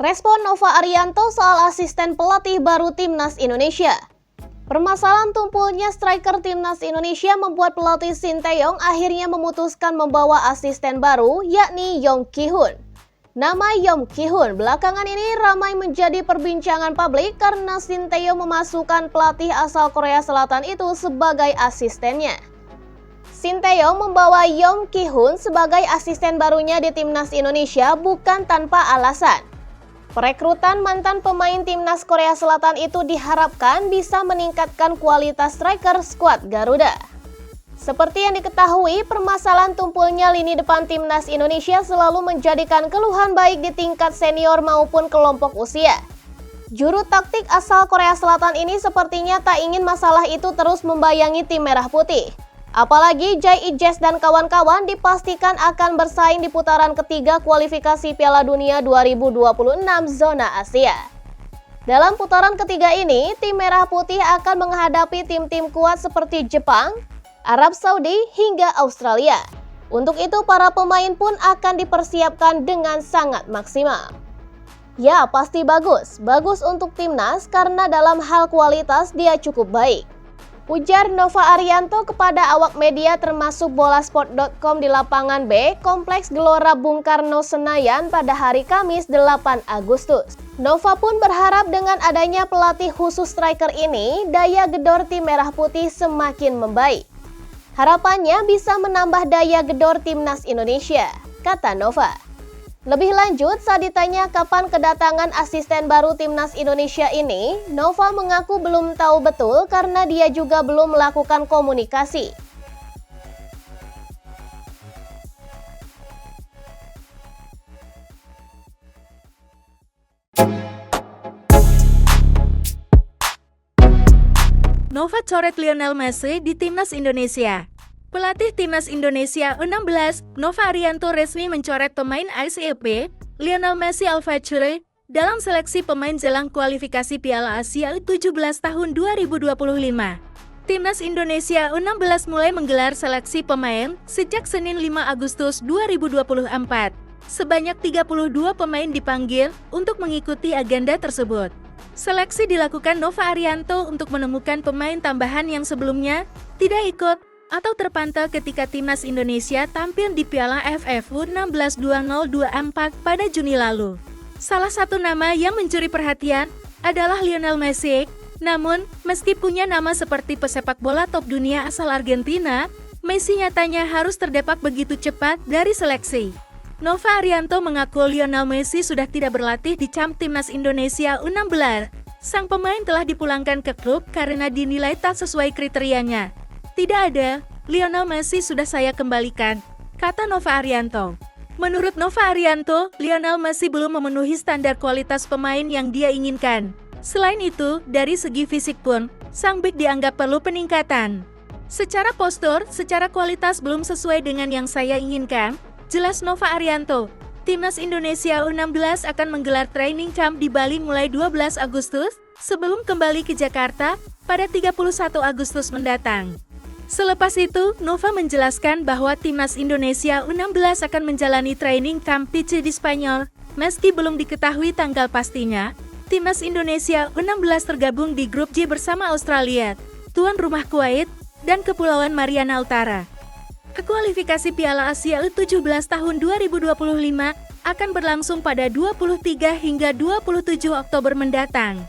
Respon Nova Arianto soal asisten pelatih baru Timnas Indonesia. Permasalahan tumpulnya striker Timnas Indonesia membuat pelatih Sinteyong akhirnya memutuskan membawa asisten baru, yakni Yong Ki-hun. Nama Yong Ki-hun belakangan ini ramai menjadi perbincangan publik karena Sinteyong memasukkan pelatih asal Korea Selatan itu sebagai asistennya. Sinteyong membawa Yong Ki-hun sebagai asisten barunya di Timnas Indonesia bukan tanpa alasan. Perekrutan mantan pemain Timnas Korea Selatan itu diharapkan bisa meningkatkan kualitas striker skuad Garuda. Seperti yang diketahui, permasalahan tumpulnya lini depan Timnas Indonesia selalu menjadikan keluhan baik di tingkat senior maupun kelompok usia. Juru taktik asal Korea Selatan ini sepertinya tak ingin masalah itu terus membayangi tim merah putih. Apalagi Jai Ijes dan kawan-kawan dipastikan akan bersaing di putaran ketiga kualifikasi Piala Dunia 2026 zona Asia. Dalam putaran ketiga ini, tim merah putih akan menghadapi tim-tim kuat seperti Jepang, Arab Saudi, hingga Australia. Untuk itu, para pemain pun akan dipersiapkan dengan sangat maksimal. Ya, pasti bagus. Bagus untuk timnas karena dalam hal kualitas dia cukup baik. Ujar Nova Arianto kepada awak media termasuk bolasport.com di lapangan B, Kompleks Gelora Bung Karno Senayan pada hari Kamis 8 Agustus. Nova pun berharap dengan adanya pelatih khusus striker ini, daya gedor tim merah putih semakin membaik. Harapannya bisa menambah daya gedor Timnas Indonesia, kata Nova. Lebih lanjut, saat ditanya kapan kedatangan asisten baru Timnas Indonesia ini, Nova mengaku belum tahu betul karena dia juga belum melakukan komunikasi. Nova coret Lionel Messi di Timnas Indonesia. Pelatih Timnas Indonesia 16, Nova Arianto resmi mencoret pemain ASEP, Lionel Messi Alfacere, dalam seleksi pemain jelang kualifikasi Piala Asia U17 tahun 2025. Timnas Indonesia 16 mulai menggelar seleksi pemain sejak Senin 5 Agustus 2024. Sebanyak 32 pemain dipanggil untuk mengikuti agenda tersebut. Seleksi dilakukan Nova Arianto untuk menemukan pemain tambahan yang sebelumnya tidak ikut atau terpantau ketika Timnas Indonesia tampil di Piala AFF U16 2024 pada Juni lalu. Salah satu nama yang mencuri perhatian adalah Lionel Messi. Namun, meski punya nama seperti pesepak bola top dunia asal Argentina, Messi nyatanya harus terdepak begitu cepat dari seleksi. Nova Arianto mengaku Lionel Messi sudah tidak berlatih di camp Timnas Indonesia U16. Sang pemain telah dipulangkan ke klub karena dinilai tak sesuai kriterianya. Tidak ada, Lionel Messi sudah saya kembalikan, kata Nova Arianto. Menurut Nova Arianto, Lionel Messi belum memenuhi standar kualitas pemain yang dia inginkan. Selain itu, dari segi fisik pun, sang bek dianggap perlu peningkatan. Secara postur, secara kualitas belum sesuai dengan yang saya inginkan, jelas Nova Arianto. Timnas Indonesia U16 akan menggelar training camp di Bali mulai 12 Agustus, sebelum kembali ke Jakarta pada 31 Agustus mendatang. Selepas itu, Nova menjelaskan bahwa Timnas Indonesia U16 akan menjalani training camp di Spanyol. Meski belum diketahui tanggal pastinya, Timnas Indonesia U16 tergabung di grup J bersama Australia, tuan rumah Kuwait, dan Kepulauan Mariana Utara. Kualifikasi Piala Asia U17 tahun 2025 akan berlangsung pada 23 hingga 27 Oktober mendatang.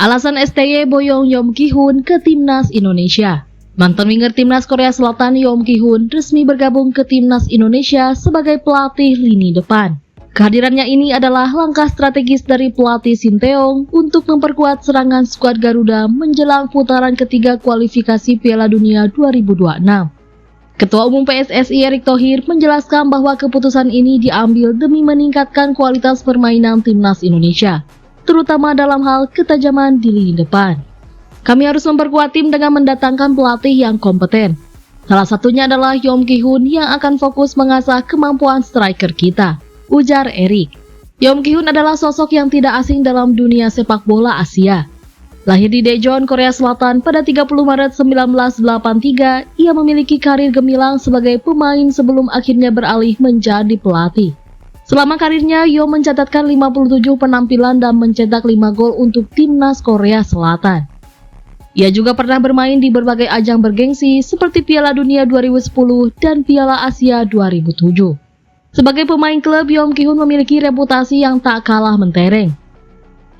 Alasan STY boyong Yong Ki-hun ke Timnas Indonesia. Mantan winger Timnas Korea Selatan Yong Ki-hun resmi bergabung ke Timnas Indonesia sebagai pelatih lini depan. Kehadirannya ini adalah langkah strategis dari pelatih Sinteyong untuk memperkuat serangan skuad Garuda menjelang putaran ketiga kualifikasi Piala Dunia 2026. Ketua Umum PSSI Erick Thohir menjelaskan bahwa keputusan ini diambil demi meningkatkan kualitas permainan Timnas Indonesia, terutama dalam hal ketajaman di lini depan. Kami harus memperkuat tim dengan mendatangkan pelatih yang kompeten. Salah satunya adalah Yong Ki-hun yang akan fokus mengasah kemampuan striker kita, ujar Erick. Yong Ki-hun adalah sosok yang tidak asing dalam dunia sepak bola Asia. Lahir di Daejeon, Korea Selatan pada 30 Maret 1983, ia memiliki karir gemilang sebagai pemain sebelum akhirnya beralih menjadi pelatih. Selama karirnya, Yom mencatatkan 57 penampilan dan mencetak 5 gol untuk timnas Korea Selatan. Ia juga pernah bermain di berbagai ajang bergengsi seperti Piala Dunia 2010 dan Piala Asia 2007. Sebagai pemain klub, Yom Ki-hun memiliki reputasi yang tak kalah mentereng.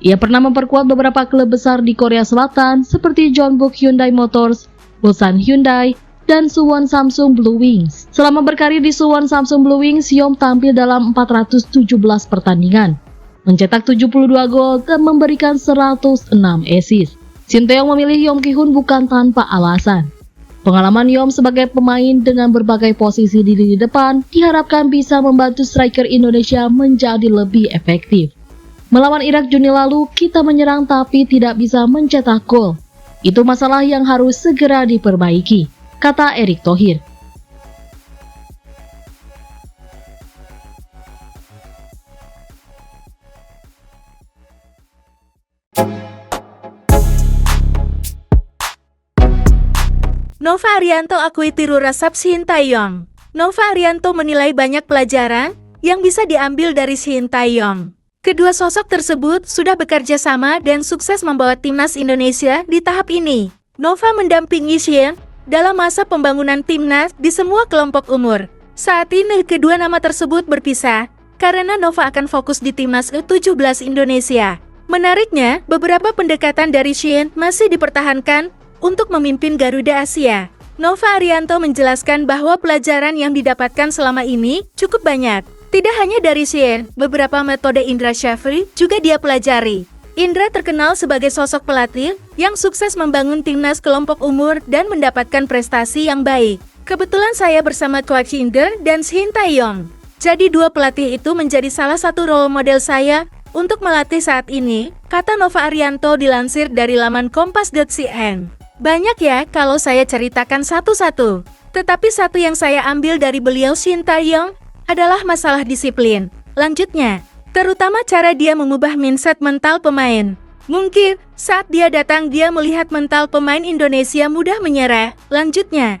Ia pernah memperkuat beberapa klub besar di Korea Selatan seperti Jeonbuk Hyundai Motors, Ulsan Hyundai, dan Suwon Samsung Blue Wings. Selama berkarir di Suwon Samsung Blue Wings, Yom tampil dalam 417 pertandingan, mencetak 72 gol dan memberikan 106 assist. Shin Tae-yong memilih Yom Ki-hun bukan tanpa alasan. Pengalaman Yom sebagai pemain dengan berbagai posisi di lini depan diharapkan bisa membantu striker Indonesia menjadi lebih efektif. Melawan Irak Juni lalu, kita menyerang tapi tidak bisa mencetak gol. Itu masalah yang harus segera diperbaiki, kata Erick Thohir. Nova Arianto akui tiru resep Shin Tae-yong. Nova Arianto menilai banyak pelajaran yang bisa diambil dari Shin Tae-yong. Kedua sosok tersebut sudah bekerja sama dan sukses membawa timnas Indonesia di tahap ini. Nova mendampingi Shin dalam masa pembangunan timnas di semua kelompok umur. Saat ini kedua nama tersebut berpisah karena Nova akan fokus di timnas U17 Indonesia. Menariknya, beberapa pendekatan dari Shin masih dipertahankan untuk memimpin Garuda Asia. Nova Arianto menjelaskan bahwa pelajaran yang didapatkan selama ini cukup banyak. Tidak hanya dari Shin, beberapa metode Indra Syafri juga dia pelajari. Indra terkenal sebagai sosok pelatih yang sukses membangun timnas kelompok umur dan mendapatkan prestasi yang baik. Kebetulan saya bersama Coach Indra dan Shin Tae-yong. Jadi dua pelatih itu menjadi salah satu role model saya untuk melatih saat ini, kata Nova Arianto dilansir dari laman kompas.cn. Banyak ya kalau saya ceritakan satu-satu. Tetapi satu yang saya ambil dari beliau Shin Tae-yong adalah masalah disiplin. Lanjutnya, terutama cara dia mengubah mindset mental pemain. Mungkin saat dia datang dia melihat mental pemain Indonesia mudah menyerah. Lanjutnya,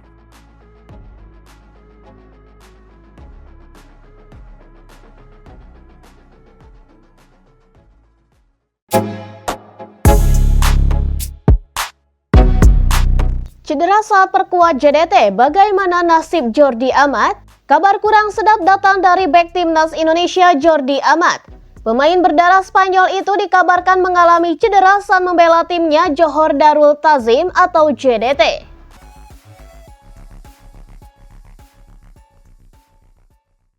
Cedera saat perkuat JDT, bagaimana nasib Jordi Amat? Kabar kurang sedap datang dari bek timnas Indonesia Jordi Amat. Pemain berdarah Spanyol itu dikabarkan mengalami cedera saat membela timnya Johor Darul Ta'zim atau JDT.